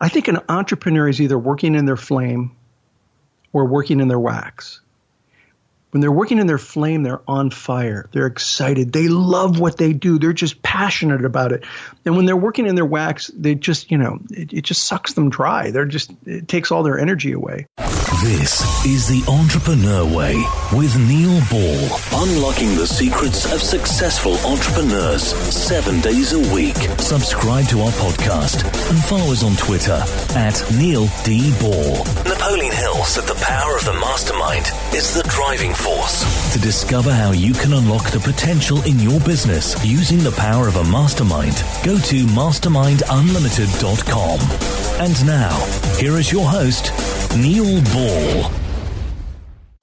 I think an entrepreneur is either working in their flame or working in their wax. When they're working in their flame, they're on fire. They're excited. They love what they do. They're just passionate about it. And when they're working in their wax, they just, it just sucks them dry. It takes all their energy away. This is The Entrepreneur Way with Neil Ball. Unlocking the secrets of successful entrepreneurs 7 days a week. Subscribe to our podcast and follow us on Twitter at Neil D. Ball. Napoleon Hill said the power of the mastermind is the driving force. To discover how you can unlock the potential in your business using the power of a mastermind, go to mastermindunlimited.com. And now, here is your host, Neil Ball.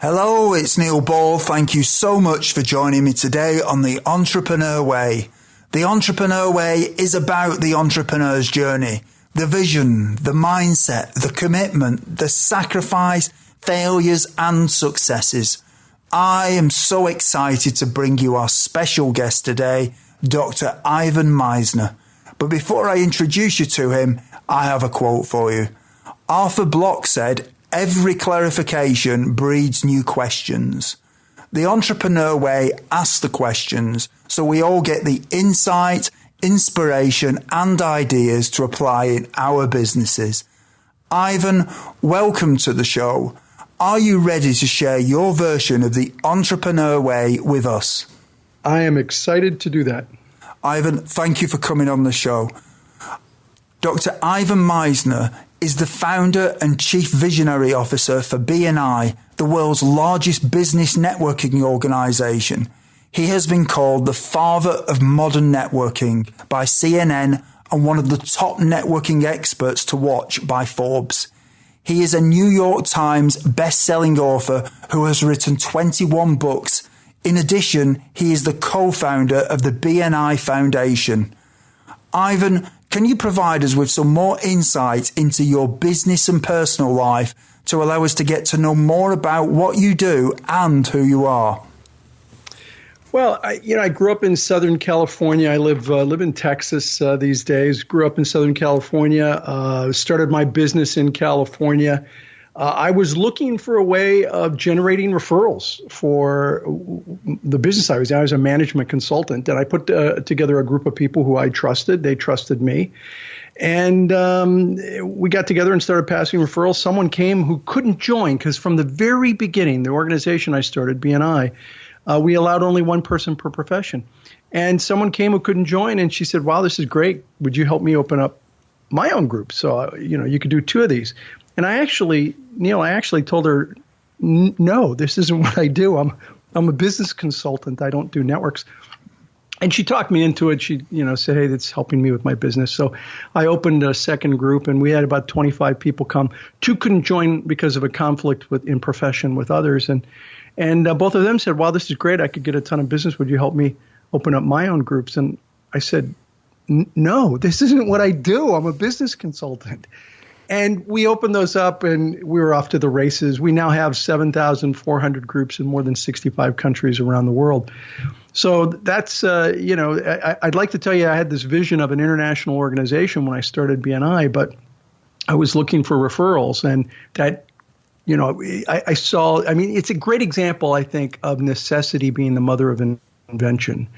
Hello, it's Neil Ball. Thank you so much for joining me today on The Entrepreneur Way. The Entrepreneur Way is about the entrepreneur's journey, the vision, the mindset, the commitment, the sacrifice, failures and successes. I am so excited to bring you our special guest today, Dr. Ivan Misner. But before I introduce you to him, I have a quote for you. Arthur Bloch said, "Every clarification breeds new questions." The Entrepreneur Way asks the questions so we all get the insight, inspiration and ideas to apply in our businesses. Ivan, welcome to the show. Are you ready to share your version of the Entrepreneur Way with us? I am excited to do that. Ivan, thank you for coming on the show. Dr. Ivan Misner is the founder and chief visionary officer for BNI, the world's largest business networking organization. He has been called the father of modern networking by CNN and one of the top networking experts to watch by Forbes. He is a New York Times bestselling author who has written 21 books. In addition, he is the co-founder of the BNI Foundation. Ivan, can you provide us with some more insight into your business and personal life to allow us to get to know more about what you do and who you are? Well, I grew up in Southern California. I live in Texas these days. Grew up in Southern California. Started my business in California. I was looking for a way of generating referrals for the business I was in. I was a management consultant, and I put together a group of people who I trusted. They trusted me. And we got together and started passing referrals. Someone came who couldn't join because from the very beginning, the organization I started, BNI, we allowed only one person per profession. And someone came who couldn't join, and she said, "Wow, this is great. Would you help me open up my own group? So, you could do 2 of these." And Neil, I actually told her, "No, this isn't what I do. I'm a business consultant. I don't do networks." And she talked me into it. She, said, "Hey, that's helping me with my business." So I opened a second group, and we had about 25 people come. 2 couldn't join because of a conflict in profession with others. And both of them said, "Wow, this is great. I could get a ton of business. Would you help me open up my own groups?" And I said, "No, this isn't what I do. I'm a business consultant." And we opened those up, and we were off to the races. We now have 7,400 groups in more than 65 countries around the world. So that's, I'd like to tell you I had this vision of an international organization when I started BNI, but I was looking for referrals. And that, I saw, it's a great example, I think, of necessity being the mother of invention.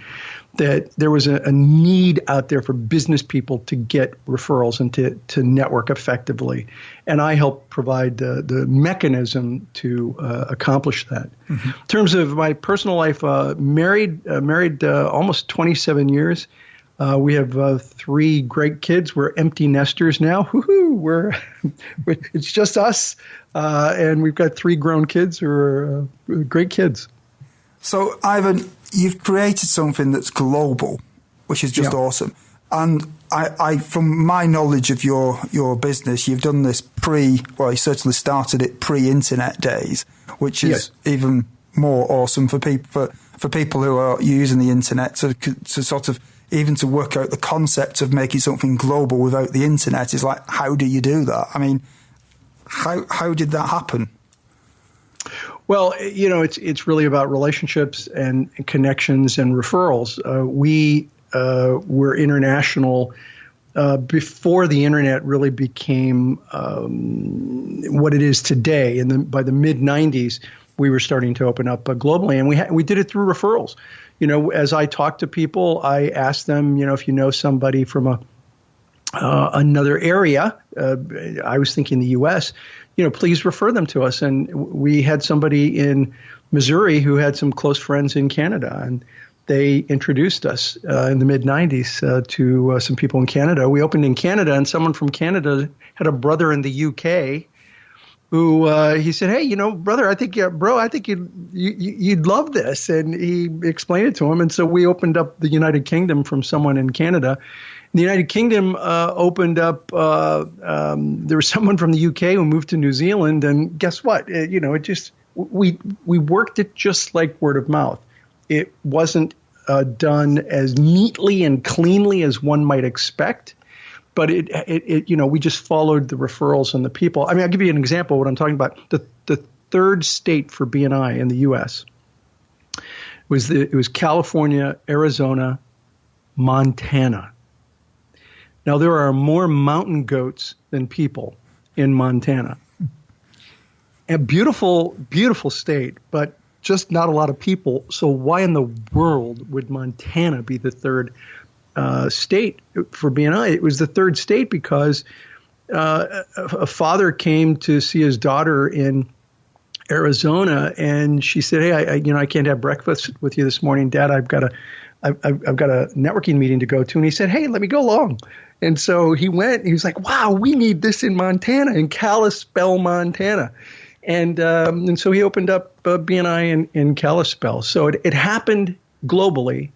That there was a need out there for business people to get referrals and to network effectively. And I helped provide the mechanism to accomplish that. Mm-hmm. In terms of my personal life, married almost 27 years. We have 3 great kids. We're empty nesters now. Woohoo! It's just us. And we've got 3 grown kids who are great kids. So, Ivan, you've created something that's global, which is just awesome. And I, from my knowledge of your business, you've done this you certainly started it pre-internet days, which is even more awesome for people who are using the internet to sort of even to work out the concept of making something global without the internet is like, how do you do that? I mean, how did that happen? Well, it's really about relationships and connections and referrals. We're international before the internet really became what it is today. And by the mid 90s, we were starting to open up globally, and we did it through referrals. As I talk to people, I ask them, if you know somebody from another area, I was thinking the U.S., please refer them to us. And we had somebody in Missouri who had some close friends in Canada, and they introduced us in the mid-90s to some people in Canada. We opened in Canada, and someone from Canada had a brother in the UK who he said, hey, brother, I think you'd love this. And he explained it to him. And so we opened up the United Kingdom from someone in Canada. The United Kingdom opened up, there was someone from the UK who moved to New Zealand. And guess what? We worked it just like word of mouth. It wasn't done as neatly and cleanly as one might expect. But we just followed the referrals and the people. I mean, I'll give you an example of what I'm talking about. The third state for BNI in the U.S. it was California, Arizona, Montana. Now, there are more mountain goats than people in Montana. A beautiful, beautiful state, but just not a lot of people. So why in the world would Montana be the third state for BNI? It was the third state because a father came to see his daughter in Arizona, and she said, "Hey, I can't have breakfast with you this morning, Dad. I've got a networking meeting to go to." And he said, "Hey, let me go along." And so he went. He was like, "Wow, we need this in Montana, in Kalispell, Montana." And so he opened up BNI in Kalispell. So it happened globally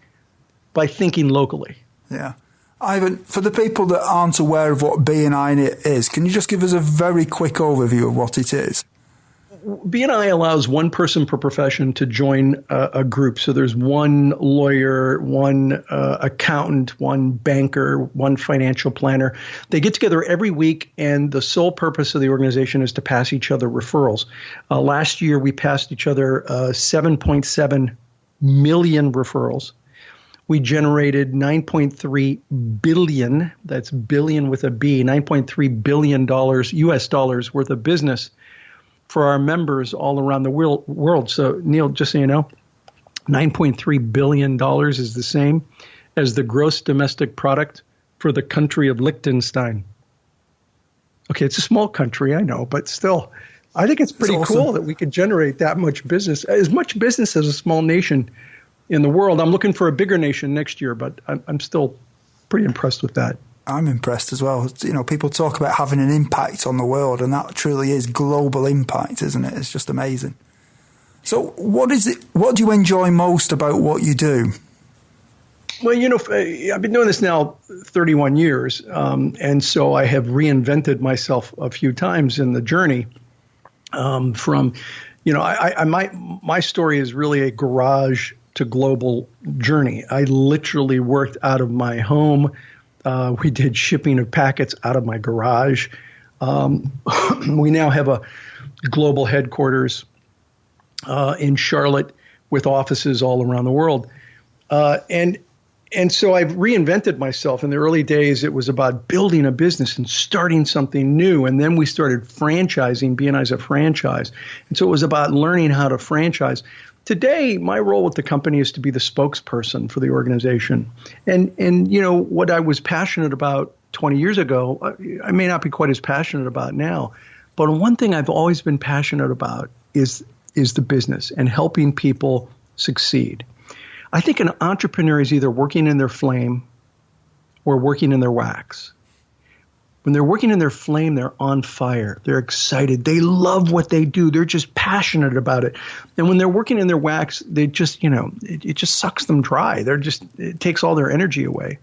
by thinking locally. Yeah. Ivan, for the people that aren't aware of what BNI is, can you just give us a very quick overview of what it is? BNI allows one person per profession to join a group. So there's one lawyer, one accountant, one banker, one financial planner. They get together every week, and the sole purpose of the organization is to pass each other referrals. Last year, we passed each other 7.7 million referrals. We generated $9.3 billion, that's billion with a B, $9.3 billion US dollars worth of business for our members all around the world. So, Neil, just so you know, $9.3 billion is the same as the gross domestic product for the country of Liechtenstein. Okay, it's a small country, I know, but still, I think it's pretty cool that we could generate that much business as a small nation in the world. I'm looking for a bigger nation next year, but I'm still pretty impressed with that. I'm impressed as well. People talk about having an impact on the world, and that truly is global impact, isn't it? It's just amazing. So what do you enjoy most about what you do? Well, I've been doing this now 31 years, and so I have reinvented myself a few times in the journey. My story is really a garage to global journey. I literally worked out of my home. We did shipping of packets out of my garage. We now have a global headquarters in Charlotte with offices all around the world. And so I've reinvented myself. In the early days, it was about building a business and starting something new. And then we started franchising. BNI is a franchise. And so it was about learning how to franchise. Today, my role with the company is to be the spokesperson for the organization. And what I was passionate about 20 years ago, I may not be quite as passionate about now. But one thing I've always been passionate about is the business and helping people succeed. I think an entrepreneur is either working in their flame or working in their wax. When they're working in their flame, they're on fire. They're excited. They love what they do. They're just passionate about it. And when they're working in their wax, they just, it just sucks them dry. It takes all their energy away.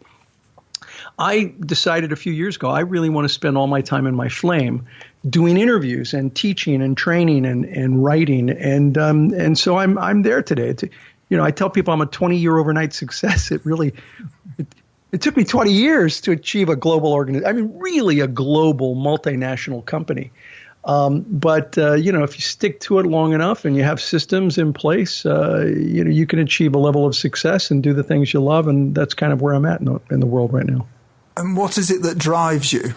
I decided a few years ago, I really want to spend all my time in my flame doing interviews and teaching and training and writing. And so I'm there today. I tell people I'm a 20-year overnight success. It took me 20 years to achieve a global organization. I mean, really a global multinational company. But if you stick to it long enough and you have systems in place, you can achieve a level of success and do the things you love. And that's kind of where I'm at in the world right now. And what is it that drives you?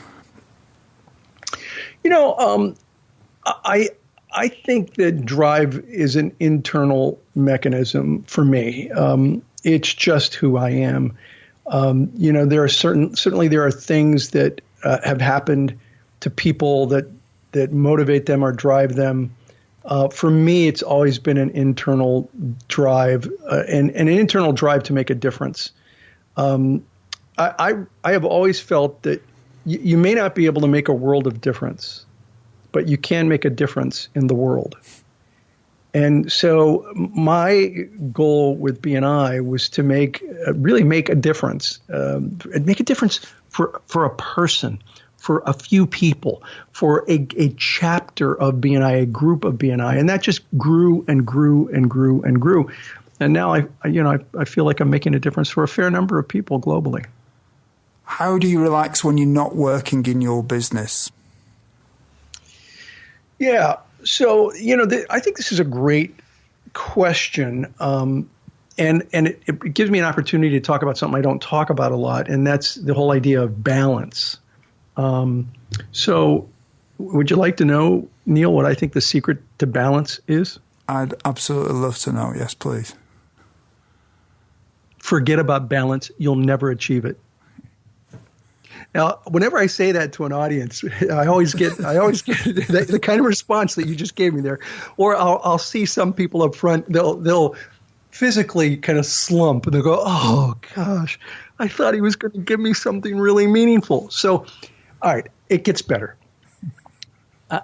I think that drive is an internal mechanism for me. It's just who I am. There are certainly there are things that have happened to people that motivate them or drive them. For me, it's always been an internal drive and an internal drive to make a difference. I have always felt that you may not be able to make a world of difference, but you can make a difference in the world. And so my goal with BNI was to really make a difference, for a person, for a few people, for a chapter of BNI, a group of BNI. And that just grew and grew and grew and grew. And now I feel like I'm making a difference for a fair number of people globally. How do you relax when you're not working in your business? Yeah. So, I think this is a great question. And it gives me an opportunity to talk about something I don't talk about a lot, and that's the whole idea of balance. So would you like to know, Neil, what I think the secret to balance is? I'd absolutely love to know. Yes, please. Forget about balance. You'll never achieve it. Now, whenever I say that to an audience, I always get the kind of response that you just gave me there. Or I'll see some people up front, they'll physically kind of slump and they'll go, "Oh gosh, I thought he was going to give me something really meaningful." So, all right, it gets better.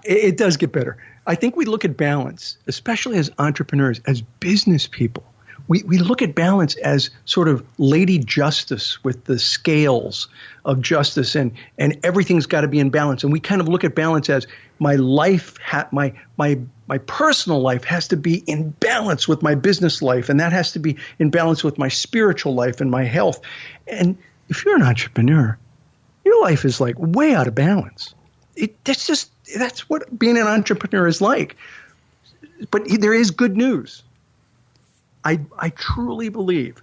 It does get better. I think we look at balance, especially as entrepreneurs, as business people. We look at balance as sort of Lady Justice with the scales of justice, and everything's got to be in balance. And we kind of look at balance as my life, my personal life has to be in balance with my business life, and that has to be in balance with my spiritual life and my health. And if you're an entrepreneur, your life is like way out of balance. That's what being an entrepreneur is like. But there is good news. I truly believe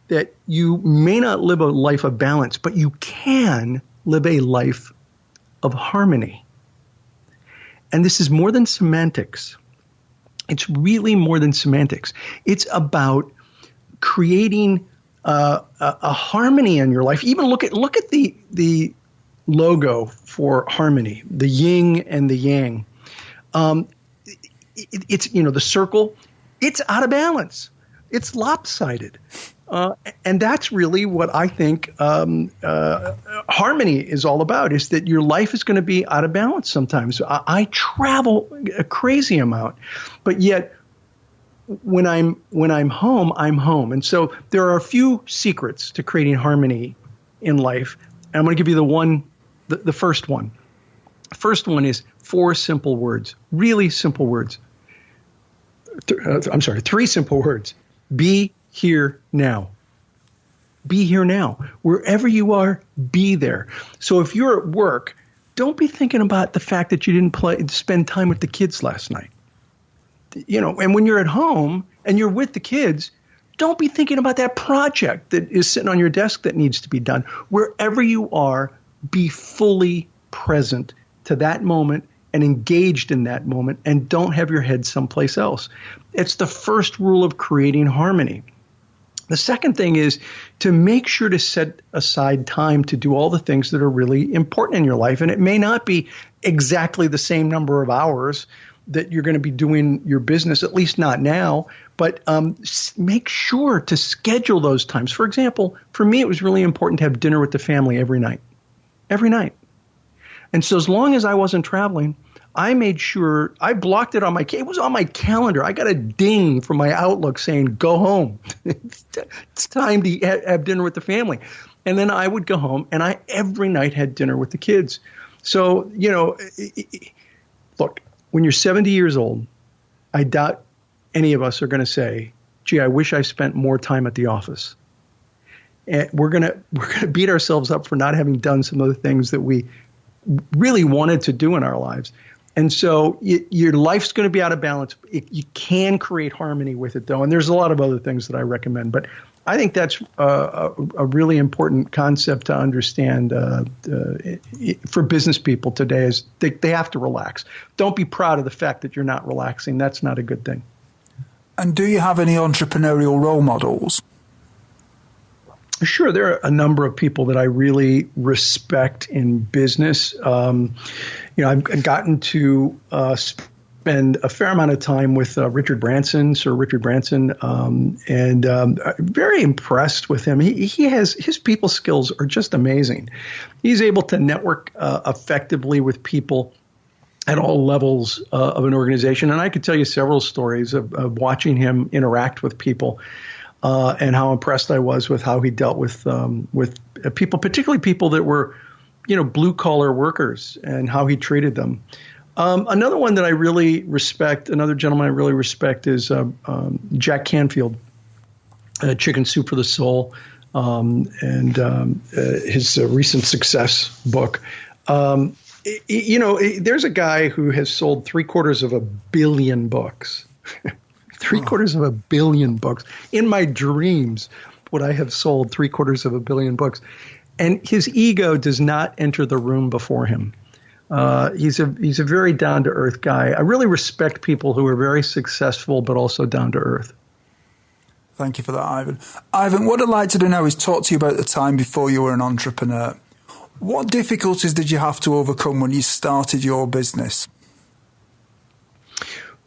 that you may not live a life of balance, but you can live a life of harmony. And this is more than semantics. It's really more than semantics. It's about creating a harmony in your life. Even look at the logo for harmony, the yin and the yang. It's the circle. It's out of balance. It's lopsided. And that's really what I think harmony is all about, is that your life is going to be out of balance sometimes. I travel a crazy amount, but yet when I'm home, I'm home. And so there are a few secrets to creating harmony in life. And I'm going to give you the first one. The first one is 4 simple words, really simple words. 3 simple words. Be here now. Be here now. Wherever you are, be there. So if you're at work, don't be thinking about the fact that you didn't spend time with the kids last night. And when you're at home and you're with the kids, don't be thinking about that project that is sitting on your desk that needs to be done. Wherever you are, be fully present to that moment and engaged in that moment, and don't have your head someplace else. It's the first rule of creating harmony. The second thing is to make sure to set aside time to do all the things that are really important in your life. And it may not be exactly the same number of hours that you're going to be doing your business, at least not now, but make sure to schedule those times. For example, for me, it was really important to have dinner with the family every night. Every night. And so as long as I wasn't traveling, I made sure I blocked it it was on my calendar. I got a ding from my Outlook saying, go home. It's time to have dinner with the family. And then I would go home, and I every night had dinner with the kids. So, look, when you're 70 years old, I doubt any of us are going to say, gee, I wish I spent more time at the office. And we're going to beat ourselves up for not having done some of the things that we really wanted to do in our lives. And so your life's going to be out of balance. You can create harmony with it, though. And there's a lot of other things that I recommend. But I think that's a really important concept to understand for business people today is they have to relax. Don't be proud of the fact that you're not relaxing. That's not a good thing. And do you have any entrepreneurial role models? Sure, there are a number of people that I really respect in business. I've gotten to spend a fair amount of time with Sir Richard Branson, and very impressed with him. He has his people skills are just amazing. He's able to network effectively with people at all levels of an organization, and I could tell you several stories of watching him interact with people. And how impressed I was with how he dealt with people, particularly people that were, blue collar workers, and how he treated them. Another one that I really respect, another gentleman I really respect, is Jack Canfield, Chicken Soup for the Soul, and his recent success book. There's a guy who has sold 750 million books. 750 million books. In my dreams, would I have sold 750 million books? And his ego does not enter the room before him. He's a very down to earth guy. I really respect people who are very successful but also down to earth. Thank you for that, Ivan. Ivan, what I'd like to do now is talk to you about the time before you were an entrepreneur. What difficulties did you have to overcome when you started your business?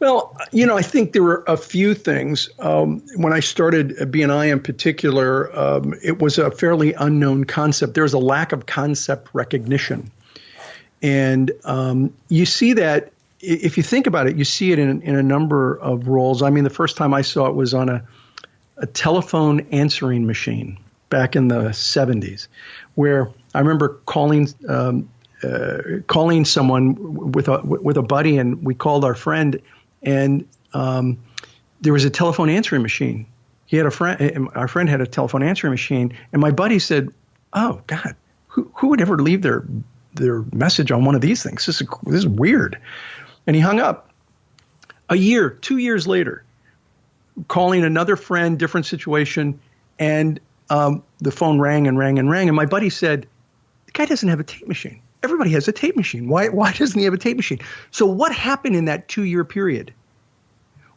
Well, I think there were a few things. When I started BNI in particular, it was a fairly unknown concept. There was a lack of concept recognition. And you see that, if you think about it, you see it in a number of roles. I mean, the first time I saw it was on a telephone answering machine back in the 70s, where I remember calling someone with a buddy, and we called our friend. And there was a telephone answering machine. He had a friend. Our friend had a telephone answering machine, and my buddy said, "Oh God, who would ever leave their message on one of these things? This is weird." And he hung up. 2 years later, calling another friend, different situation, and the phone rang and rang and rang. And my buddy said, "The guy doesn't have a tape machine. Everybody has a tape machine. Why doesn't he have a tape machine?" So what happened in that 2-year period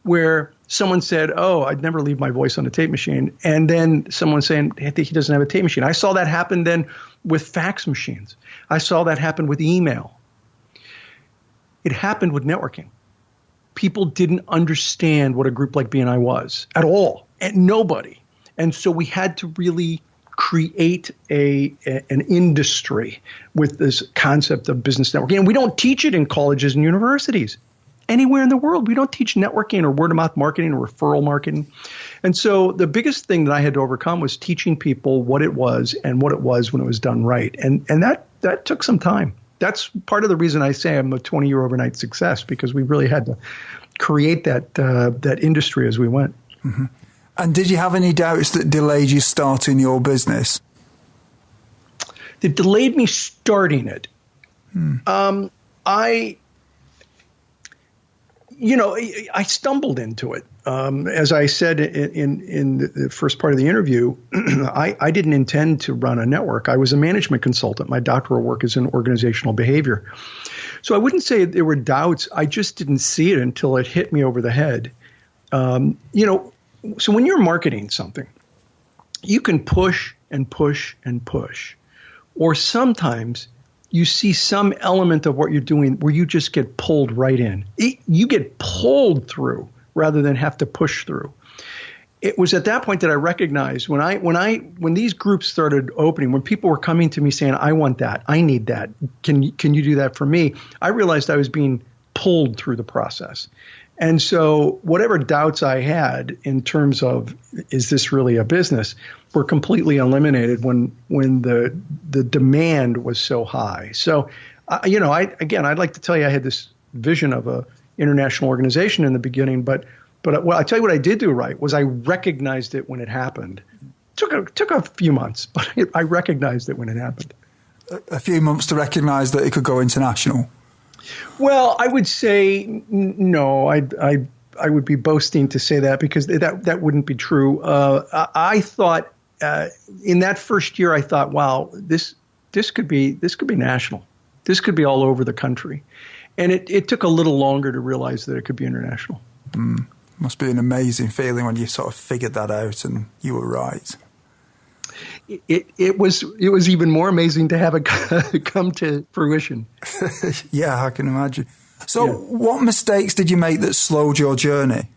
where someone said, "Oh, I'd never leave my voice on a tape machine," and then someone saying, "I think he doesn't have a tape machine." I saw that happen then with fax machines. I saw that happen with email. It happened with networking. People didn't understand what a group like BNI was at all, and nobody. And so we had to really create an industry with this concept of business networking. And we don't teach it in colleges and universities. Anywhere in the world, we don't teach networking or word-of-mouth marketing or referral marketing. And so the biggest thing that I had to overcome was teaching people what it was and what it was when it was done right. And that took some time. That's part of the reason I say I'm a 20-year overnight success, because we really had to create that industry as we went. Mm-hmm. And did you have any doubts that delayed you starting your business? That delayed me starting it. I stumbled into it. As I said in the first part of the interview, I didn't intend to run a network. I was a management consultant. My doctoral work is in organizational behavior. So I wouldn't say there were doubts. I just didn't see it until it hit me over the head. So when you're marketing something, you can push and push and push. Or sometimes you see some element of what you're doing where you just get pulled right in. You get pulled through rather than have to push through. It was at that point that I recognized when these groups started opening, when people were coming to me saying, "I want that, I need that, can you do that for me?" I realized I was being pulled through the process. And so whatever doubts I had in terms of, is this really a business, were completely eliminated when the demand was so high. So, I'd like to tell you I had this vision of a international organization in the beginning, but I tell you what I did do right was I recognized it when it happened. Took a few months, but I recognized it when it happened. A few months to recognize that it could go international. Well, I would say no. I I would be boasting to say that, because that wouldn't be true. I thought in that first year, I thought, wow, this could be national. This could be all over the country. And it took a little longer to realize that it could be international. Must be an amazing feeling when you sort of figured that out and you were right. It was even more amazing to have it come to fruition. Yeah, I can imagine. So what mistakes did you make that slowed your journey?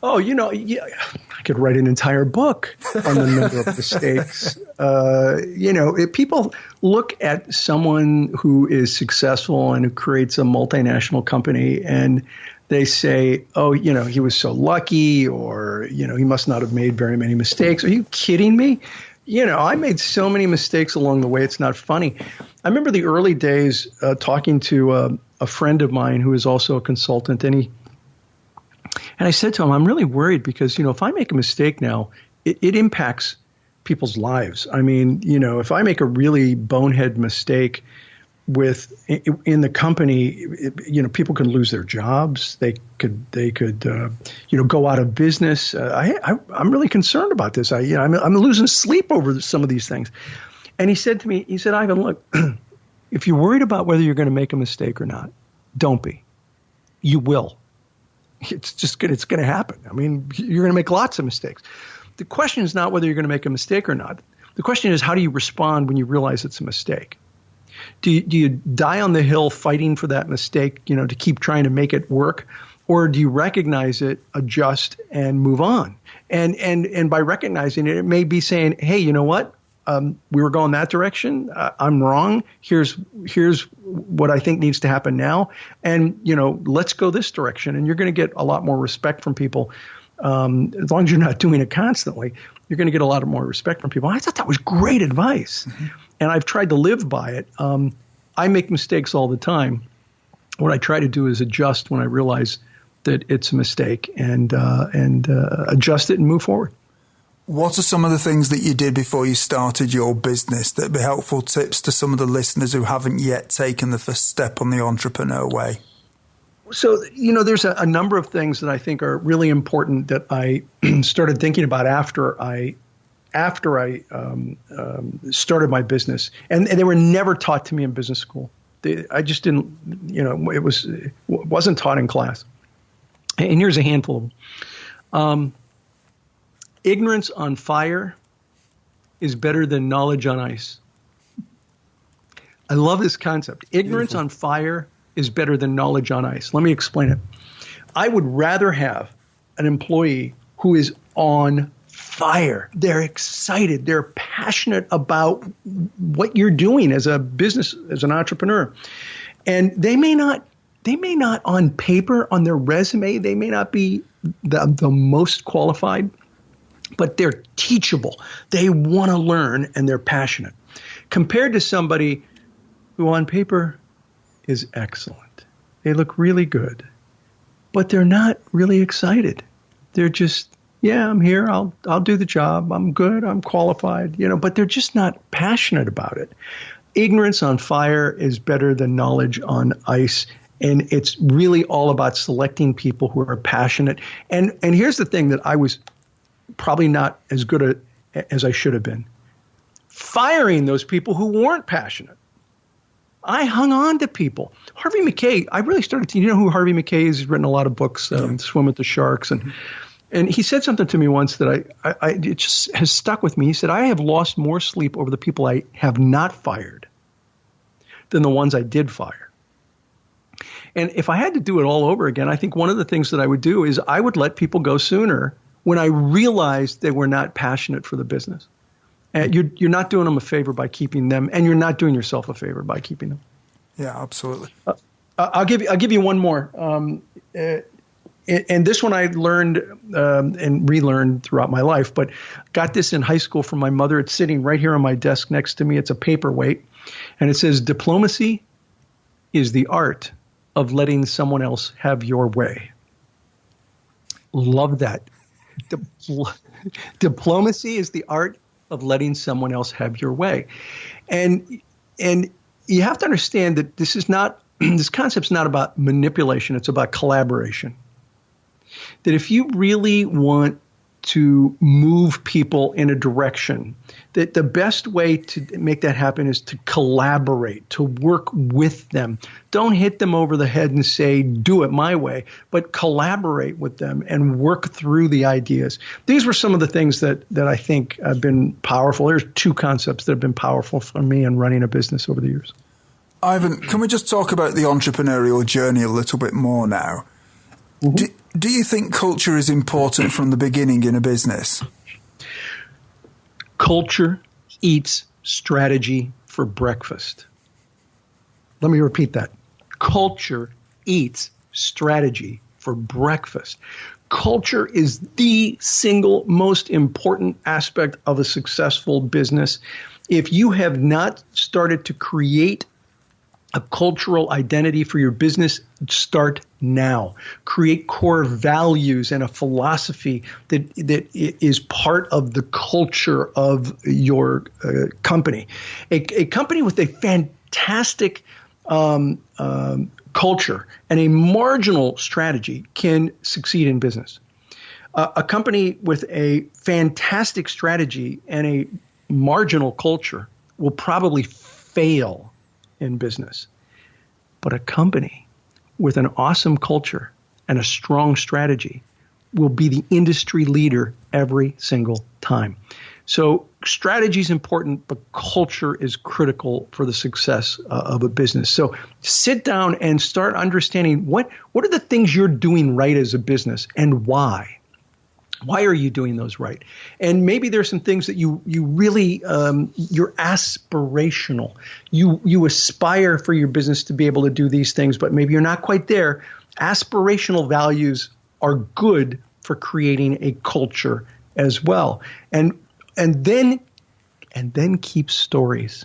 Oh, I could write an entire book on the number of mistakes. If people look at someone who is successful and who creates a multinational company and they say, oh, he was so lucky, or, he must not have made very many mistakes. Are you kidding me? I made so many mistakes along the way. It's not funny. I remember the early days talking to a friend of mine who is also a consultant, and I said to him, I'm really worried because, if I make a mistake now, it impacts people's lives. I mean, if I make a really bonehead mistake in the company, people can lose their jobs. They could go out of business. I'm really concerned about this. I'm losing sleep over some of these things. And he said to me, Ivan, look, if you're worried about whether you're going to make a mistake or not, don't be. You will. It's going to happen. I mean, you're going to make lots of mistakes. The question is not whether you're going to make a mistake or not. The question is, how do you respond when you realize it's a mistake? Do you die on the hill fighting for that mistake, to keep trying to make it work? Or do you recognize it, adjust, and move on? And by recognizing it, it may be saying, hey, you know what? We were going that direction. I'm wrong. Here's what I think needs to happen now. And, let's go this direction. And you're going to get a lot more respect from people. As long as you're not doing it constantly, you're going to get a lot more respect from people. I thought that was great advice. Mm-hmm. And I've tried to live by it. I make mistakes all the time. What I try to do is adjust when I realize that it's a mistake and adjust it and move forward. What are some of the things that you did before you started your business that would be helpful tips to some of the listeners who haven't yet taken the first step on the entrepreneur way? So, there's a number of things that I think are really important that I started thinking about after I started my business. And they were never taught to me in business school. I just didn't, it wasn't taught in class. And here's a handful of them. Ignorance on fire is better than knowledge on ice. I love this concept. Ignorance Beautiful. On fire is better than knowledge on ice. Let me explain it. I would rather have an employee who is on fire. They're excited. They're passionate about what you're doing as a business, as an entrepreneur. And they may not on paper, on their resume, they may not be the most qualified, but they're teachable. They want to learn and they're passionate. Compared to somebody who on paper is excellent. They look really good, but they're not really excited. They're just, yeah, I'm here. I'll do the job. I'm good. I'm qualified, but they're just not passionate about it. Ignorance on fire is better than knowledge on ice. And it's really all about selecting people who are passionate. And here's the thing that I was probably not as good at as I should have been. Firing those people who weren't passionate. I hung on to people. Harvey Mackay, I really started to, who Harvey Mackay is? He's written a lot of books, Swim with the Sharks. And he said something to me once that it just has stuck with me. He said, I have lost more sleep over the people I have not fired than the ones I did fire. And if I had to do it all over again, I think one of the things that I would do is I would let people go sooner when I realized they were not passionate for the business. And you're not doing them a favor by keeping them, and you're not doing yourself a favor by keeping them. Yeah, absolutely. I'll give you one more. And this one I learned and relearned throughout my life, but got this in high school from my mother. It's sitting right here on my desk next to me. It's a paperweight, and it says, "Diplomacy is the art of letting someone else have your way." Love that. Diplomacy is the art of letting someone else have your way. And you have to understand that this concept's not about manipulation. It's about collaboration. that if you really want to move people in a direction, that the best way to make that happen is to collaborate, to work with them. Don't hit them over the head and say, do it my way, but collaborate with them and work through the ideas. These were some of the things that I think have been powerful. There's two concepts that have been powerful for me in running a business over the years. Ivan, can we just talk about the entrepreneurial journey a little bit more now? Mm-hmm. Do you think culture is important from the beginning in a business? Culture eats strategy for breakfast. Let me repeat that. Culture eats strategy for breakfast. Culture is the single most important aspect of a successful business. If you have not started to create a cultural identity for your business, start now. Create core values and a philosophy that is part of the culture of your company. A company with a fantastic culture and a marginal strategy can succeed in business. A company with a fantastic strategy and a marginal culture will probably fail in business. But a company with an awesome culture and a strong strategy will be the industry leader every single time. So strategy is important, but culture is critical for the success of a business. So sit down and start understanding what are the things you're doing right as a business and why. Why are you doing those right? And maybe there's some things that you really, you're aspirational. You aspire for your business to be able to do these things, but maybe you're not quite there. Aspirational values are good for creating a culture as well. And then keep stories.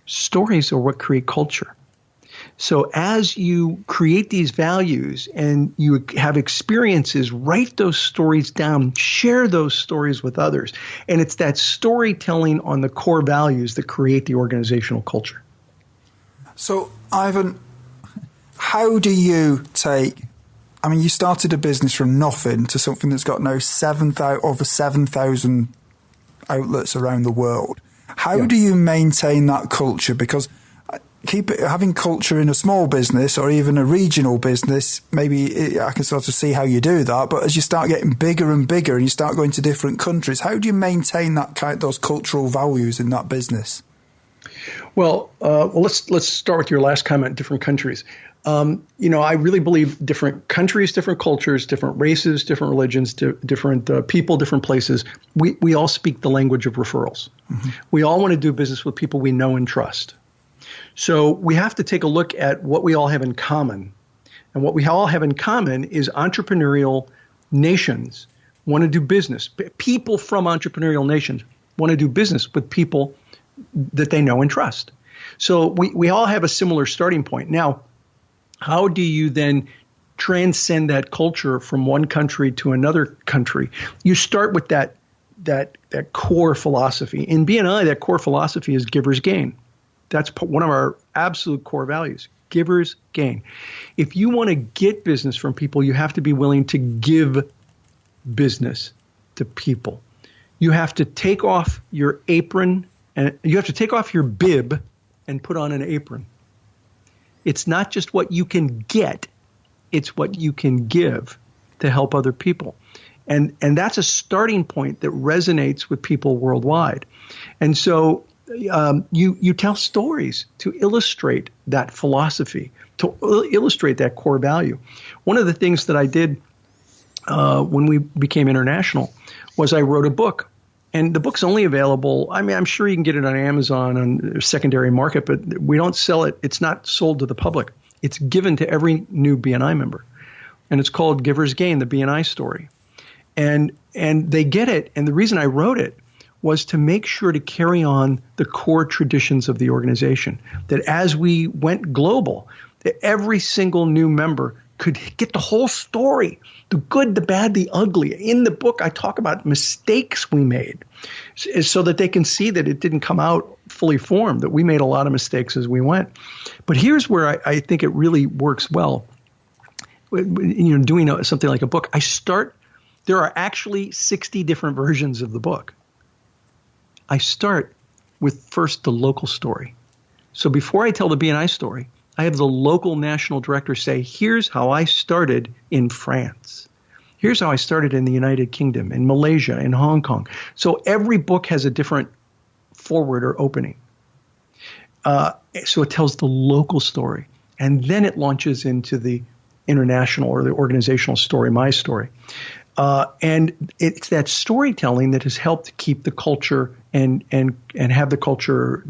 Stories are what create culture. So as you create these values and you have experiences, write those stories down, share those stories with others. And it's that storytelling on the core values that create the organizational culture. So, Ivan, how do you you started a business from nothing to something that's got now over 7,000 outlets around the world. How do you maintain that culture? Because having culture in a small business or even a regional business, maybe I can sort of see how you do that. But as you start getting bigger and bigger and you start going to different countries, how do you maintain those cultural values in that business? Well, let's start with your last comment, different countries. I really believe different countries, different cultures, different races, different religions, different people, different places. We all speak the language of referrals. Mm-hmm. We all want to do business with people we know and trust. So we have to take a look at what we all have in common. And what we all have in common is entrepreneurial nations want to do business. People from entrepreneurial nations want to do business with people that they know and trust. So we all have a similar starting point. Now, how do you then transcend that culture from one country to another country? You start with that core philosophy. In BNI, that core philosophy is givers gain. That's one of our absolute core values, givers gain. If you want to get business from people, you have to be willing to give business to people. You have to take off your apron and you have to take off your bib and put on an apron. It's not just what you can get, it's what you can give to help other people. And that's a starting point that resonates with people worldwide. And so you tell stories to illustrate that philosophy, to illustrate that core value. One of the things that I did when we became international was I wrote a book. And the book's only available, I'm sure you can get it on Amazon on secondary market, but we don't sell it. It's not sold to the public. It's given to every new BNI member. And it's called Giver's Gain, the BNI story. And they get it. And the reason I wrote it was to make sure to carry on the core traditions of the organization. That as we went global, that every single new member could get the whole story, the good, the bad, the ugly. In the book, I talk about mistakes we made so that they can see that it didn't come out fully formed, that we made a lot of mistakes as we went. But here's where I think it really works well. doing something like a book, there are actually 60 different versions of the book. I start with first the local story. So before I tell the BNI story, I have the local national director say, here's how I started in France. Here's how I started in the United Kingdom, in Malaysia, in Hong Kong. So every book has a different forward or opening. So it tells the local story. And then it launches into the international or the organizational story, my story. And it's that storytelling that has helped keep the culture and have the culture,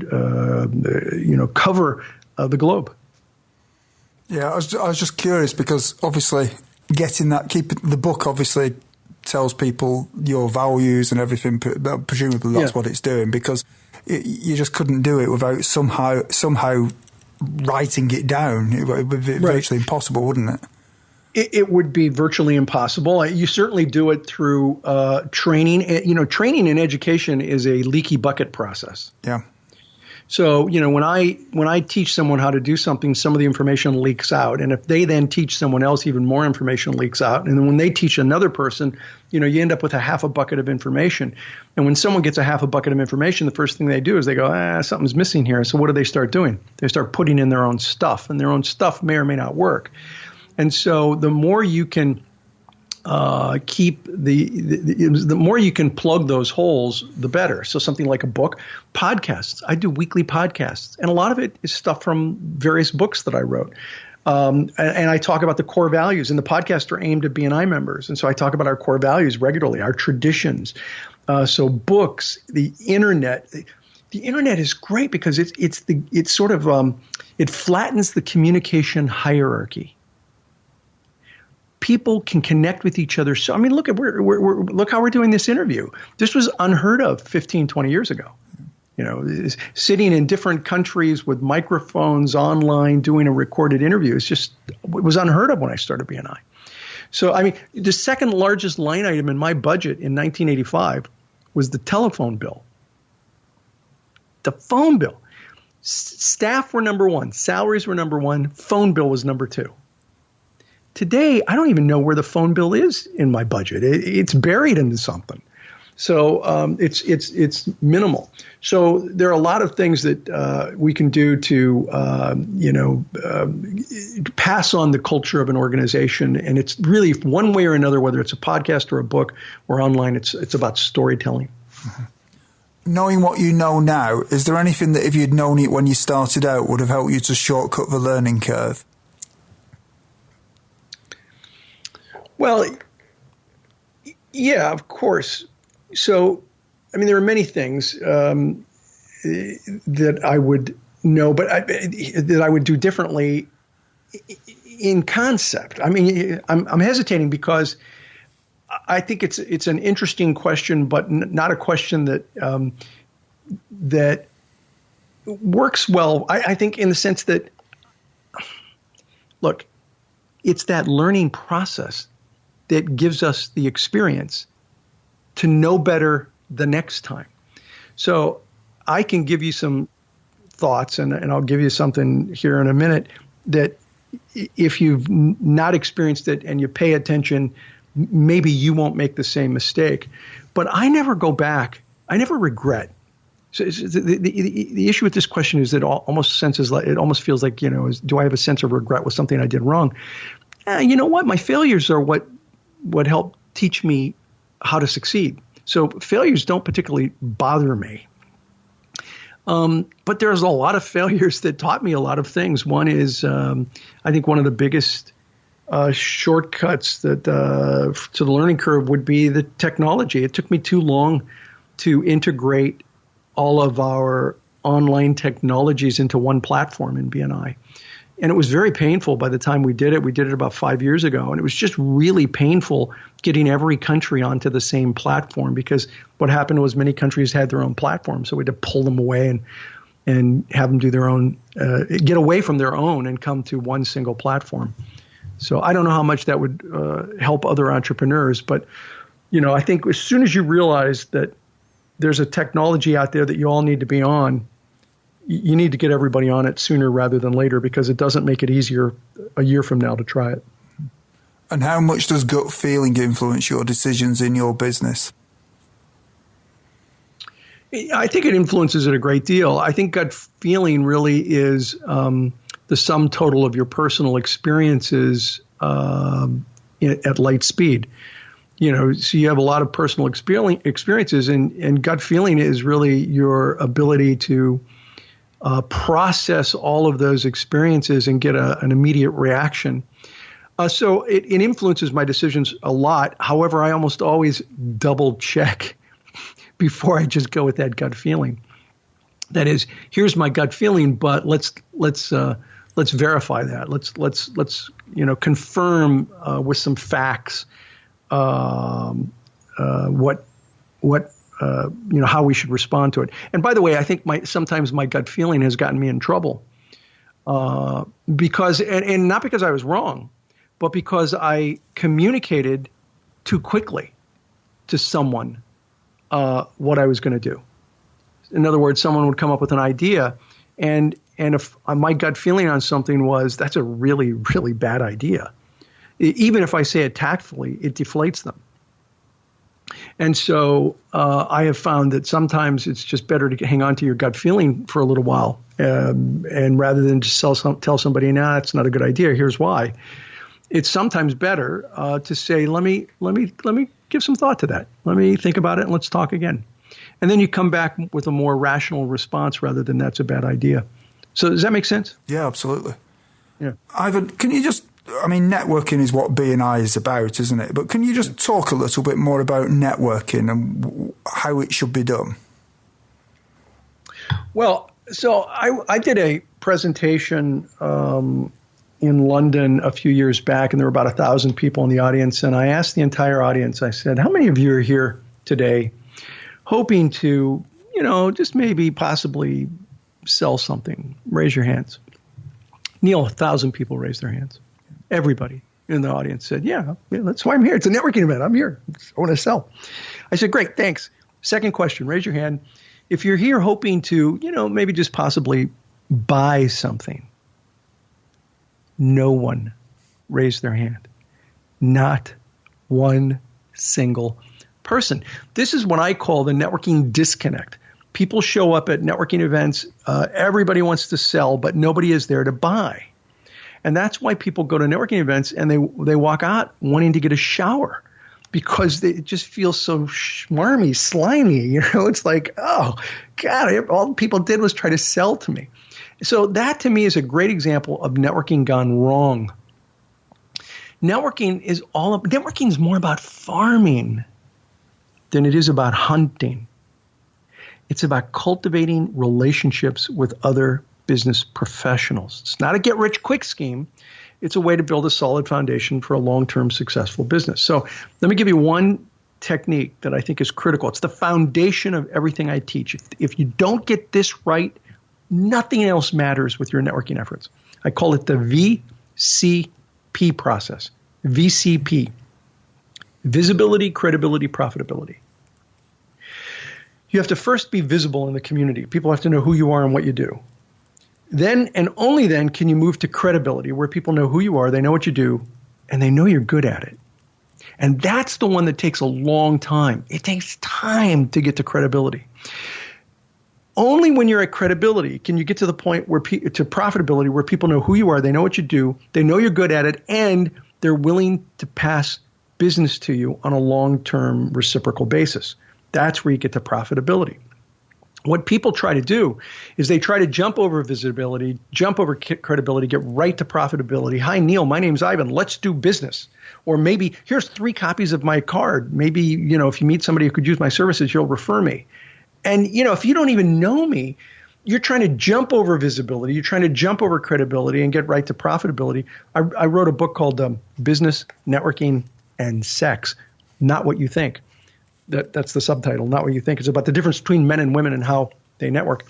cover the globe. Yeah, I was just curious because obviously keeping the book obviously tells people your values and everything. Presumably that's what it's doing, because you just couldn't do it without somehow writing it down. It would be virtually impossible, wouldn't it? It would be virtually impossible. You certainly do it through training. Training in education is a leaky bucket process. Yeah. So, when I teach someone how to do something, some of the information leaks out. And if they then teach someone else, even more information leaks out. And then when they teach another person, you end up with a half a bucket of information. And when someone gets a half a bucket of information, the first thing they do is they go, something's missing here. So what do they start doing? They start putting in their own stuff, and their own stuff may or may not work. And so the more you can keep the more you can plug those holes, the better. So something like a book, podcasts. I do weekly podcasts, and a lot of it is stuff from various books that I wrote. And I talk about the core values, and the podcasts are aimed at BNI members. And so I talk about our core values regularly, our traditions. So books, the internet. The internet is great because it flattens the communication hierarchy. People can connect with each other. So, look look how we're doing this interview. This was unheard of 15, 20 years ago. Sitting in different countries with microphones online doing a recorded interview. It was unheard of when I started BNI. So, the second largest line item in my budget in 1985 was the telephone bill. The phone bill. Staff were number one. Salaries were number one. Phone bill was number two. Today, I don't even know where the phone bill is in my budget. It's buried into something. So it's minimal. So there are a lot of things that we can do to pass on the culture of an organization. And it's really one way or another, whether it's a podcast or a book or online, it's about storytelling. Mm-hmm. Knowing what you know now, is there anything that if you'd known it when you started out would have helped you to shortcut the learning curve? Well, yeah, of course. So, there are many things that I would know, but that I would do differently in concept. I'm hesitating because I think it's an interesting question, but not a question that that works well. I think in the sense that, look, it's that learning process that gives us the experience to know better the next time. So I can give you some thoughts, and I'll give you something here in a minute, that if you've not experienced it and you pay attention, maybe you won't make the same mistake. But I never go back. I never regret. So the issue with this question is that it almost feels like, do I have a sense of regret with something I did wrong? You know what? My failures are what helped teach me how to succeed. So failures don't particularly bother me. But there's a lot of failures that taught me a lot of things. One is, I think one of the biggest shortcuts that to the learning curve would be the technology. It took me too long to integrate all of our online technologies into one platform in BNI. And it was very painful by the time we did it. We did it about 5 years ago. And it was just really painful getting every country onto the same platform, because what happened was many countries had their own platform. So we had to pull them away and have them do their own, get away from their own and come to one single platform. So I don't know how much that would help other entrepreneurs. But, I think as soon as you realize that there's a technology out there that you all need to be on, you need to get everybody on it sooner rather than later, because it doesn't make it easier a year from now to try it. And how much does gut feeling influence your decisions in your business? I think it influences it a great deal. I think gut feeling really is the sum total of your personal experiences at light speed. So you have a lot of personal experiences, and gut feeling is really your ability to process all of those experiences and get an immediate reaction. So it influences my decisions a lot. However, I almost always double check before I just go with that gut feeling. That is, here's my gut feeling, but let's verify that. Let's confirm with some facts how we should respond to it. And by the way, I think sometimes my gut feeling has gotten me in trouble because not because I was wrong, but because I communicated too quickly to someone what I was going to do. In other words, someone would come up with an idea, and if my gut feeling on something was that's a really, really bad idea, even if I say it tactfully, it deflates them. And so I have found that sometimes it's just better to hang on to your gut feeling for a little while, and rather than just tell somebody, "Nah, that's not a good idea. Here's why." It's sometimes better to say, "Let me give some thought to that. Let me think about it, and let's talk again." And then you come back with a more rational response rather than "that's a bad idea." So does that make sense? Yeah, absolutely. Yeah. Ivan, can you networking is what BNI is about, isn't it? But can you just talk a little bit more about networking and how it should be done? Well, so I did a presentation in London a few years back, and there were about 1,000 people in the audience. And I asked the entire audience, I said, how many of you are here today hoping to, just maybe possibly sell something? Raise your hands. Neil, 1,000 people raised their hands. Everybody in the audience said, yeah, that's why I'm here. It's a networking event. I'm here. I want to sell. I said, great, thanks. Second question, raise your hand. If you're here hoping to, maybe just possibly buy something. No one raised their hand. Not one single person. This is what I call the networking disconnect. People show up at networking events. Everybody wants to sell, but nobody is there to buy. And that's why people go to networking events and they walk out wanting to get a shower because it just feels so schmarmy, slimy. It's like, oh, God, all people did was try to sell to me. So that to me is a great example of networking gone wrong. Networking is more about farming than it is about hunting. It's about cultivating relationships with other business professionals. It's not a get-rich-quick scheme. It's a way to build a solid foundation for a long-term successful business. So let me give you one technique that I think is critical. It's the foundation of everything I teach. If you don't get this right, nothing else matters with your networking efforts. I call it the VCP process. VCP. Visibility, credibility, profitability. You have to first be visible in the community. People have to know who you are and what you do. Then and only then can you move to credibility, where people know who you are, they know what you do, and they know you're good at it. And that's the one that takes a long time. It takes time to get to credibility. Only when you're at credibility can you get to the point where to profitability, where people know who you are, they know what you do, they know you're good at it, and they're willing to pass business to you on a long-term reciprocal basis. That's where you get to profitability. What people try to do is they try to jump over visibility, jump over credibility, get right to profitability. Hi, Neil, my name's Ivan. Let's do business. Or maybe here's 3 copies of my card. Maybe, if you meet somebody who could use my services, you'll refer me. And, if you don't even know me, you're trying to jump over visibility. You're trying to jump over credibility and get right to profitability. I wrote a book called Business, Networking, and Sex, Not What You Think. That's the subtitle, Not What You Think. It's about the difference between men and women and how they network.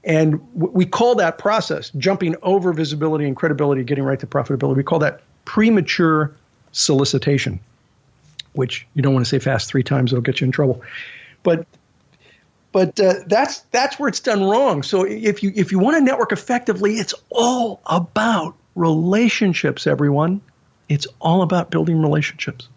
And we call that process, jumping over visibility and credibility, getting right to profitability, we call that premature solicitation, which you don't want to say fast 3 times. It'll get you in trouble. But that's where it's done wrong. So if you want to network effectively, it's all about relationships, everyone. It's all about building relationships.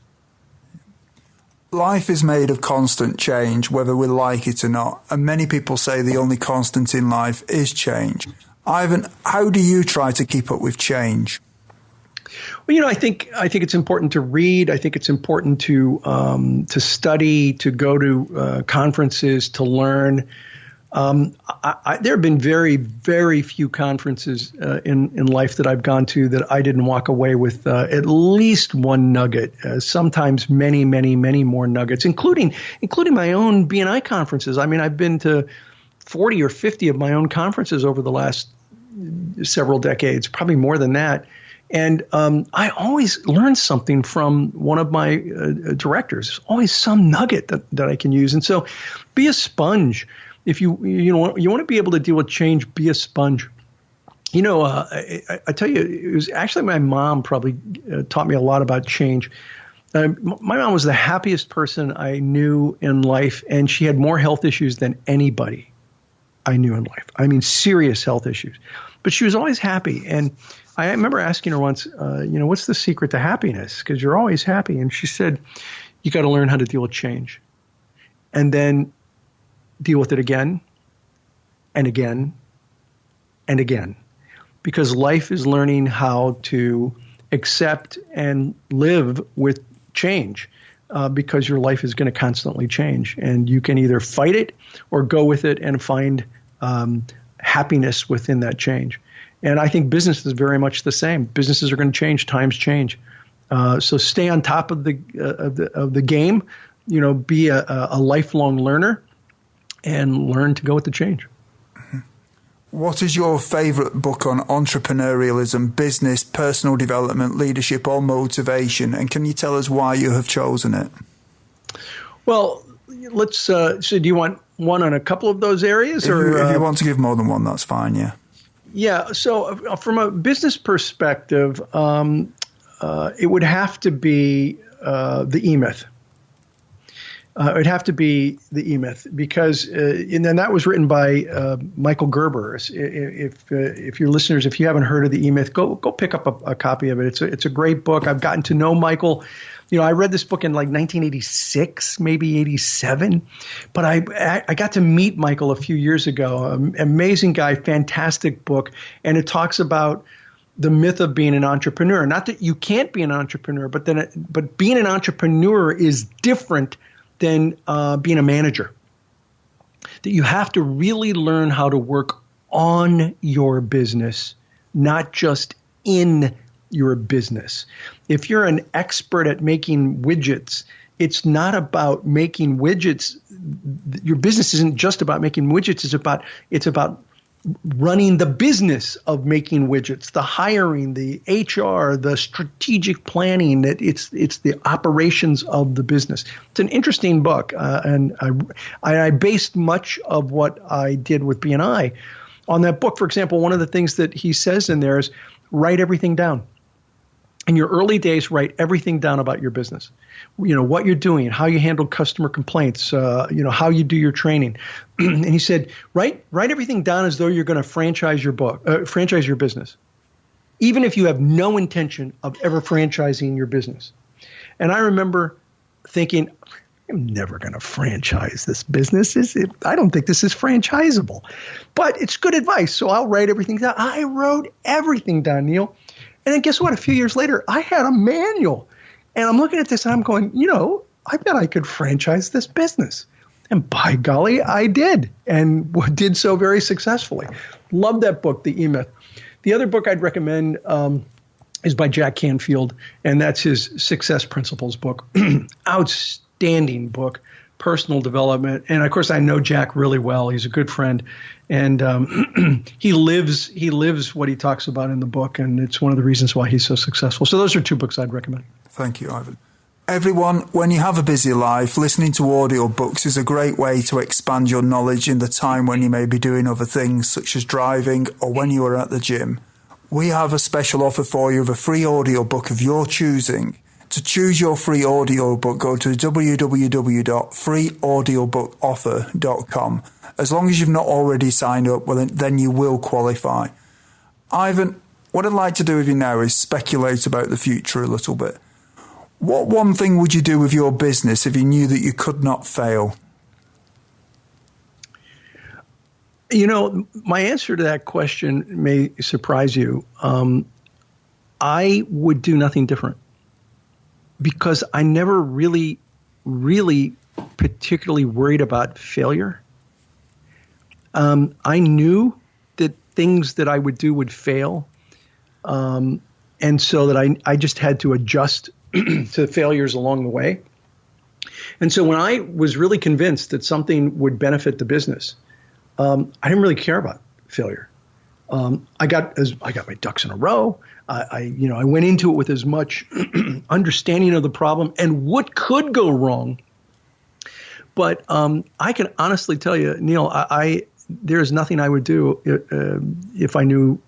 Life is made of constant change, whether we like it or not. And many people say the only constant in life is change. Ivan, how do you try to keep up with change? Well, I think it's important to read. I think it's important to study, to go to conferences, to learn. There have been very, very few conferences in life that I've gone to that I didn't walk away with at least one nugget. Sometimes many, many, many more nuggets, including my own BNI conferences. I mean, I've been to 40 or 50 of my own conferences over the last several decades, probably more than that. And I always learn something from one of my directors. There's always some nugget that I can use. And so be a sponge. If you want to be able to deal with change, be a sponge. I tell you, it was actually my mom probably taught me a lot about change. My mom was the happiest person I knew in life, and she had more health issues than anybody I knew in life. I mean, serious health issues. But she was always happy. And I remember asking her once, what's the secret to happiness? Because you're always happy. And she said, you got to learn how to deal with change. And then deal with it again and again and again. Because life is learning how to accept and live with change. Because your life is going to constantly change. And you can either fight it or go with it and find happiness within that change. And I think business is very much the same. Businesses are going to change. Times change. So stay on top of the game. Be a lifelong learner and learn to go with the change. What is your favorite book on entrepreneurialism, business, personal development, leadership, or motivation? And can you tell us why you have chosen it? Well, let's. So, do you want one on a couple of those areas, if you want to give more than one, that's fine. Yeah. Yeah. So, from a business perspective, it would have to be the E-Myth. It would have to be the E-Myth because, and then that was written by Michael Gerber. If your listeners, if you haven't heard of the E-Myth, go pick up a copy of it. It's a great book. I've gotten to know Michael. I read this book in like 1986, maybe 87, but I got to meet Michael a few years ago. Amazing guy, fantastic book, and it talks about the myth of being an entrepreneur. Not that you can't be an entrepreneur, but being an entrepreneur is different than being a manager. That you have to really learn how to work on your business, not just in your business. If you're an expert at making widgets, it's not about making widgets. Your business isn't just about making widgets. It's about running the business of making widgets, the hiring, the HR, the strategic planning. It's the operations of the business. It's an interesting book, and I based much of what I did with BNI on that book. For example, one of the things that he says in there is write everything down. In your early days, write everything down about your business. What you're doing, how you handle customer complaints, how you do your training. And he said, write everything down as though you're going to franchise your business, even if you have no intention of ever franchising your business. And I remember thinking, I'm never going to franchise this business. I don't think this is franchisable, but it's good advice. So I'll write everything down. I wrote everything down, Neil. And then guess what? A few years later, I had a manual. And I'm looking at this and I'm going, I bet I could franchise this business. And by golly, I did, and did so very successfully. Love that book, The E-Myth. The other book I'd recommend is by Jack Canfield, and that's his Success Principles book. Outstanding book, personal development. And of course, I know Jack really well. He's a good friend. And he lives what he talks about in the book, and it's one of the reasons why he's so successful. So those are two books I'd recommend. Thank you, Ivan. Everyone, when you have a busy life, listening to audiobooks is a great way to expand your knowledge in the time when you may be doing other things, such as driving or when you are at the gym. We have a special offer for you of a free audiobook of your choosing. To choose your free audiobook, go to www.freeaudiobookoffer.com. As long as you've not already signed up, then you will qualify. Ivan, What I'd like to do with you now is speculate about the future a little bit. What one thing would you do with your business if you knew that you could not fail? You know, my answer to that question may surprise you. I would do nothing different because I never really particularly worried about failure. I knew that things that I would do would fail. And so that I just had to adjust to failures along the way. And so when I was really convinced that something would benefit the business, I didn't really care about failure. I got my ducks in a row. I went into it with as much understanding of the problem and what could go wrong. But I can honestly tell you, Neil, there is nothing I would do if I knew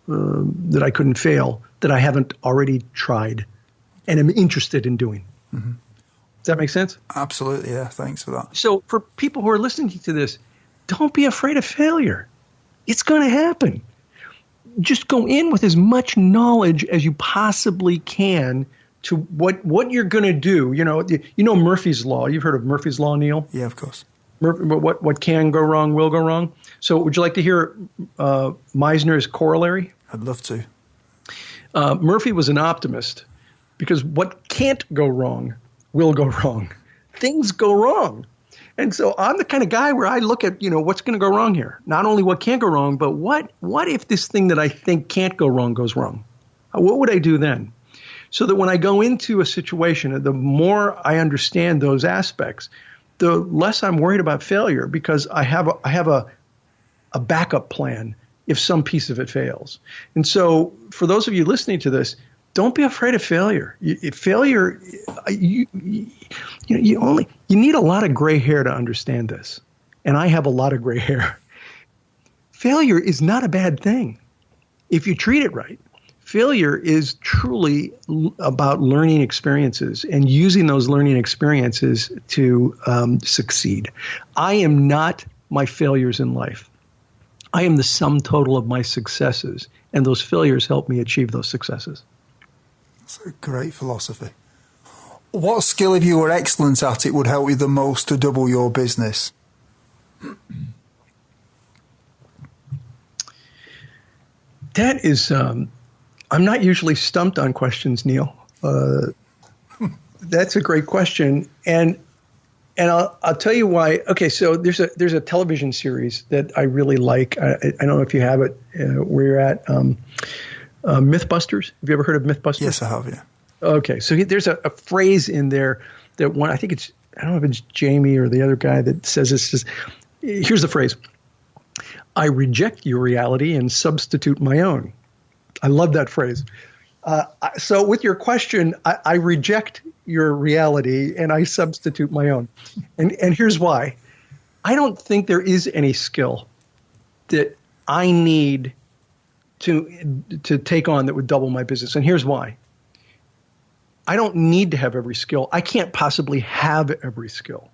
that I couldn't fail that I haven't already tried and am interested in doing. Mm-hmm. Does that make sense? Absolutely, yeah. Thanks for that. So for people who are listening to this, don't be afraid of failure. It's going to happen. Just go in with as much knowledge as you possibly can to what you're going to do. You know Murphy's Law. You've heard of Murphy's Law, Neil? Yeah, of course. What can go wrong will go wrong. So would you like to hear Misner's corollary? I'd love to. Murphy was an optimist because what can't go wrong will go wrong. Things go wrong. And so I'm the kind of guy where I look at, what's going to go wrong here. Not only what can't go wrong, but what if this thing that I think can't go wrong goes wrong? What would I do then? So that when I go into a situation, the more I understand those aspects, the less I'm worried about failure because I have a backup plan if some piece of it fails. And so for those of you listening to this, don't be afraid of failure. Failure, you need a lot of gray hair to understand this. And I have a lot of gray hair. Failure is not a bad thing if you treat it right. Failure is truly about learning experiences and using those learning experiences to succeed. I am not my failures in life. I am the sum total of my successes, and those failures help me achieve those successes. That's a great philosophy. What skill, if you were excellent at it, would help you the most to double your business? That is, I'm not usually stumped on questions, Neil. That's a great question, and I'll tell you why. Okay, so there's a television series that I really like. I don't know if you have it where you're at. Mythbusters. Have you ever heard of Mythbusters? Yes, I have. Yeah. Okay, so there's a phrase in there that one. I don't know if it's Jamie or the other guy that says this. Here's the phrase: "I reject your reality and substitute my own." I love that phrase. So with your question, I reject your reality and I substitute my own. And here's why. I don't think there is any skill that I need to take on that would double my business. And here's why. I don't need to have every skill. I can't possibly have every skill.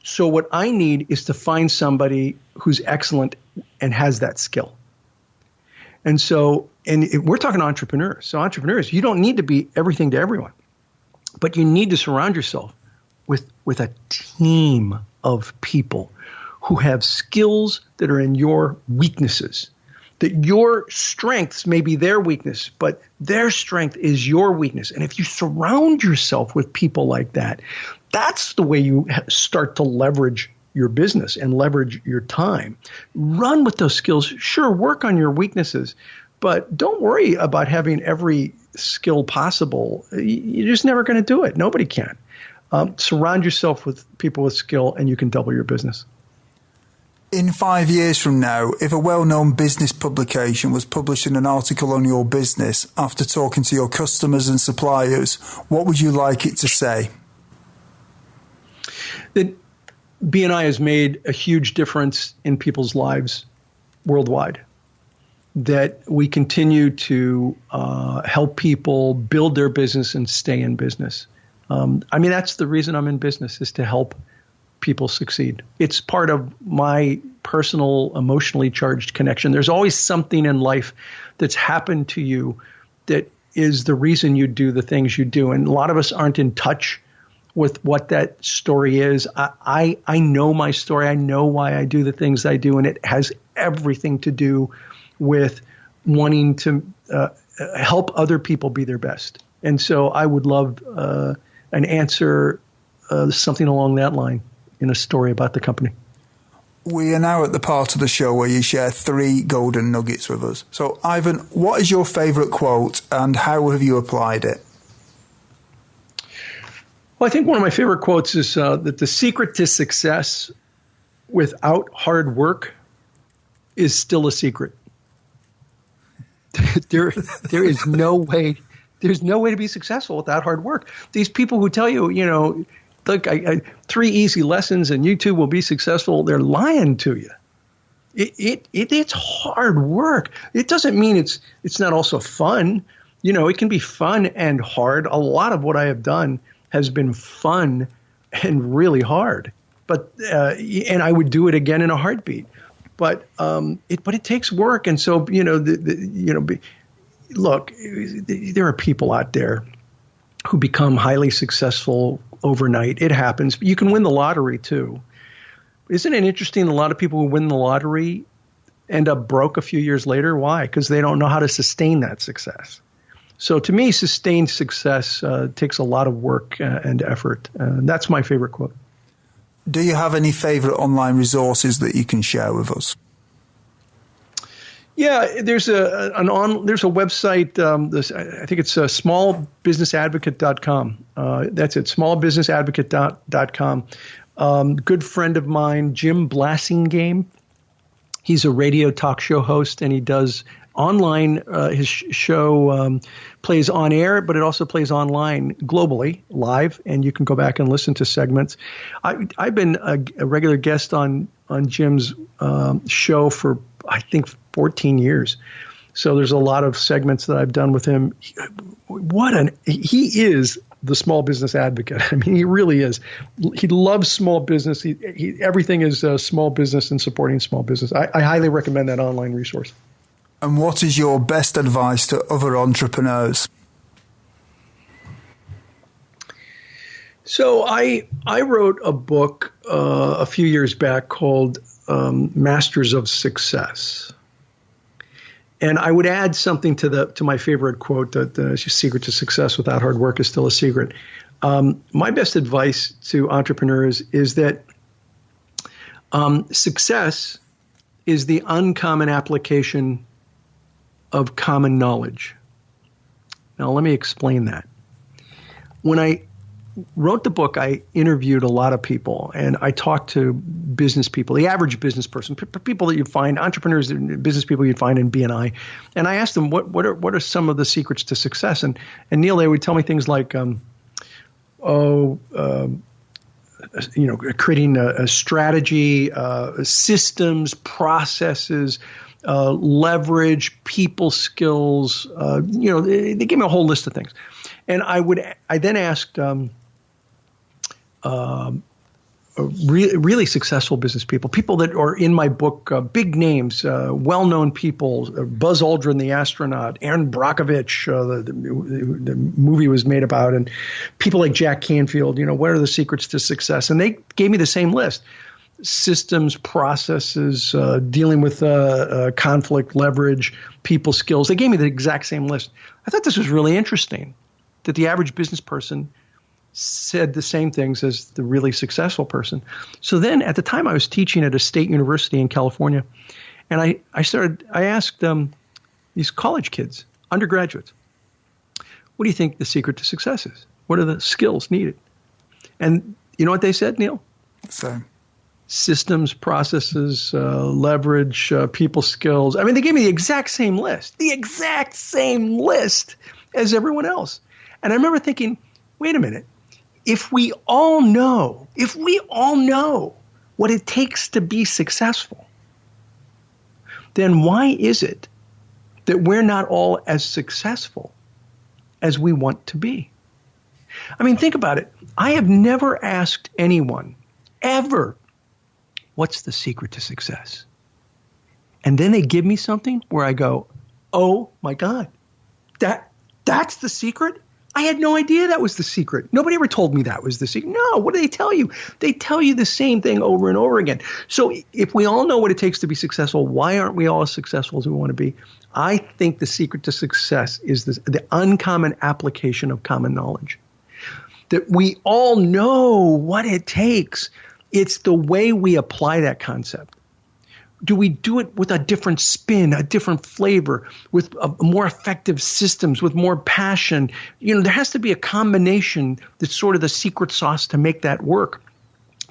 So what I need is to find somebody who's excellent and has that skill. And so, we're talking entrepreneurs. So entrepreneurs, you don't need to be everything to everyone, but you need to surround yourself with a team of people who have skills that are in your weaknesses, that your strengths may be their weakness, but their strength is your weakness. And if you surround yourself with people like that, that's the way you start to leverage your business and leverage your time. Run with those skills. Sure, work on your weaknesses, but don't worry about having every skill possible. You're just never going to do it. Nobody can. Surround yourself with people with skill and you can double your business. In 5 years from now, if a well-known business publication was publishing an article on your business after talking to your customers and suppliers, what would you like it to say? That BNI has made a huge difference in people's lives worldwide. That we continue to help people build their business and stay in business. That's the reason I'm in business, is to help people succeed. It's part of my personal, emotionally charged connection. There's always something in life that's happened to you that is the reason you do the things you do. And a lot of us aren't in touch with what that story is. I know my story. I know why I do the things I do, and it has everything to do with wanting to help other people be their best. And so I would love an answer, something along that line in a story about the company. We are now at the part of the show where you share 3 golden nuggets with us. So, Ivan, what is your favourite quote and how have you applied it? Well, I think one of my favorite quotes is that the secret to success without hard work is still a secret. There is no way. There's no way to be successful without hard work. These people who tell you, look, 3 easy lessons and you too will be successful, they're lying to you. It's hard work. It doesn't mean it's not also fun. It can be fun and hard. A lot of what I have done has been fun and really hard, but and I would do it again in a heartbeat. But it takes work, and so look, there are people out there who become highly successful overnight. It happens. You can win the lottery too. Isn't it interesting? A lot of people who win the lottery end up broke a few years later. Why? Because they don't know how to sustain that success. So to me, sustained success takes a lot of work and effort. That's my favorite quote. Do you have any favorite online resources that you can share with us? Yeah, there's a website. I think it's smallbusinessadvocate.com. That's it, smallbusinessadvocate.com. Good friend of mine, Jim Blassingame. He's a radio talk show host, and he does online. His show plays on air, but it also plays online globally, live, and you can go back and listen to segments. I've been a regular guest on Jim's show for, I think, 14 years. So there's a lot of segments that I've done with him. He is the small business advocate. I mean, he really is. He loves small business. Everything is small business and supporting small business. I highly recommend that online resource. And what is your best advice to other entrepreneurs? So I wrote a book a few years back called Masters of Success. And I would add something to my favorite quote, that the secret to success without hard work is still a secret. My best advice to entrepreneurs is that success is the uncommon application of common knowledge. Now, let me explain that. When I wrote the book, I interviewed a lot of people, and I talked to business people, the average business person, people that you find, entrepreneurs, business people you'd find in BNI. And I asked them, what are some of the secrets to success? And Neil, they would tell me things like, creating a strategy, systems, processes, leverage, people skills. They gave me a whole list of things. And I then asked really successful business people that are in my book, big names, well-known people, Buzz Aldrin, the astronaut, Aaron Brockovich, the movie was made about, and people like Jack Canfield. What are the secrets to success? And they gave me the same list: systems, processes, dealing with conflict, leverage, people skills. They gave me the exact same list. I thought this was really interesting, that the average business person said the same things as the really successful person. So then at the time I was teaching at a state university in California, and I asked these college kids, undergraduates, what do you think the secret to success is? What are the skills needed? And you know what they said, Neil? So systems, processes, leverage, people skills. I mean, they gave me the exact same list as everyone else. And I remember thinking, wait a minute, if we all know what it takes to be successful, then why is it that we're not all as successful as we want to be? I mean, think about it. I have never asked anyone ever, what's the secret to success? And then they give me something where I go, oh my God, that's the secret? I had no idea that was the secret. Nobody ever told me that was the secret. No, what do they tell you? They tell you the same thing over and over again. So if we all know what it takes to be successful, why aren't we all as successful as we want to be? I think the secret to success is the uncommon application of common knowledge. That we all know what it takes. It's the way we apply that concept. Do we do it with a different spin, a different flavor, with more effective systems, with more passion? There has to be a combination that's sort of the secret sauce to make that work.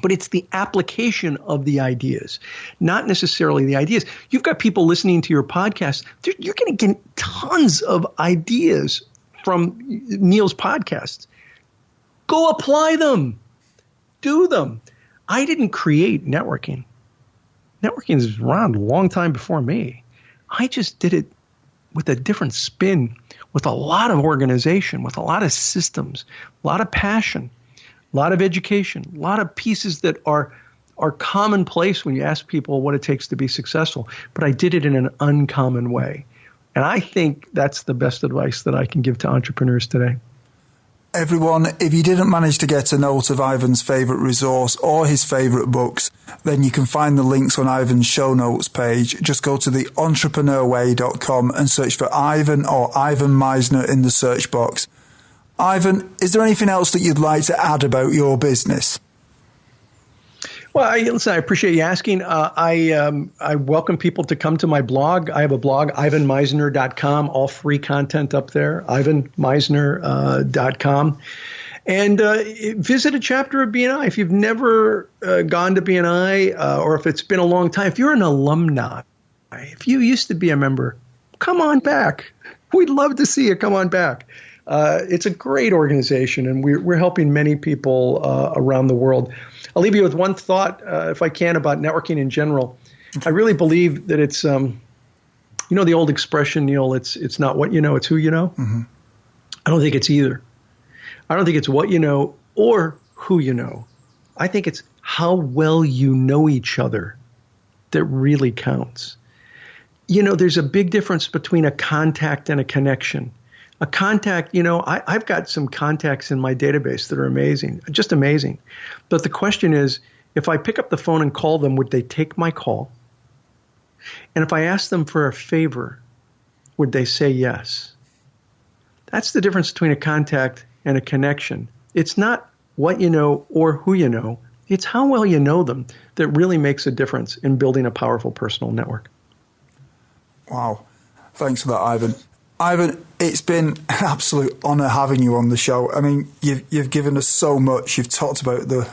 But it's the application of the ideas, not necessarily the ideas. You've got people listening to your podcast. You're going to get tons of ideas from Neil's podcasts. Go apply them. Do them. I didn't create networking. Networking is around a long time before me. I just did it with a different spin, with a lot of organization, with a lot of systems, a lot of passion, a lot of education, a lot of pieces that are commonplace when you ask people what it takes to be successful. But I did it in an uncommon way. And I think that's the best advice that I can give to entrepreneurs today. Everyone, if you didn't manage to get a note of Ivan's favourite resource or his favourite books, then you can find the links on Ivan's show notes page. Just go to theentrepreneurway.com and search for Ivan or Ivan Misner in the search box. Ivan, is there anything else that you'd like to add about your business? Well, listen, I appreciate you asking. I welcome people to come to my blog. I have a blog, ivanmisner.com, all free content up there, ivanmisner.com. And visit a chapter of BNI. If you've never gone to BNI or if it's been a long time, if you're an alumni, if you used to be a member, come on back. We'd love to see you. Come on back. It's a great organization, and we're helping many people around the world. I'll leave you with one thought, if I can, about networking in general. I really believe that it's, the old expression, Neil, it's not what you know, it's who you know. Mm-hmm. I don't think it's either. I don't think it's what you know or who you know. I think it's how well you know each other that really counts. There's a big difference between a contact and a connection. A contact, I've got some contacts in my database that are amazing, just amazing. But the question is, if I pick up the phone and call them, would they take my call? And if I ask them for a favor, would they say yes? That's the difference between a contact and a connection. It's not what you know or who you know. It's how well you know them that really makes a difference in building a powerful personal network. Wow. Thanks for that, Ivan. Ivan, it's been an absolute honour having you on the show. I mean, you've given us so much. You've talked about the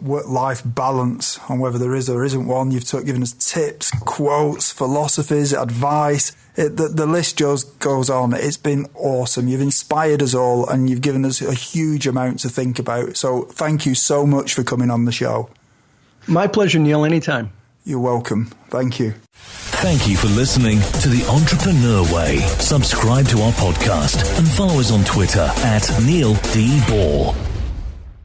work-life balance and whether there is or isn't one. You've given us tips, quotes, philosophies, advice. The list just goes on. It's been awesome. You've inspired us all and you've given us a huge amount to think about. So thank you so much for coming on the show. My pleasure, Neil. Anytime. You're welcome. Thank you. Thank you for listening to The Entrepreneur Way. Subscribe to our podcast and follow us on Twitter @Neil D. Ball.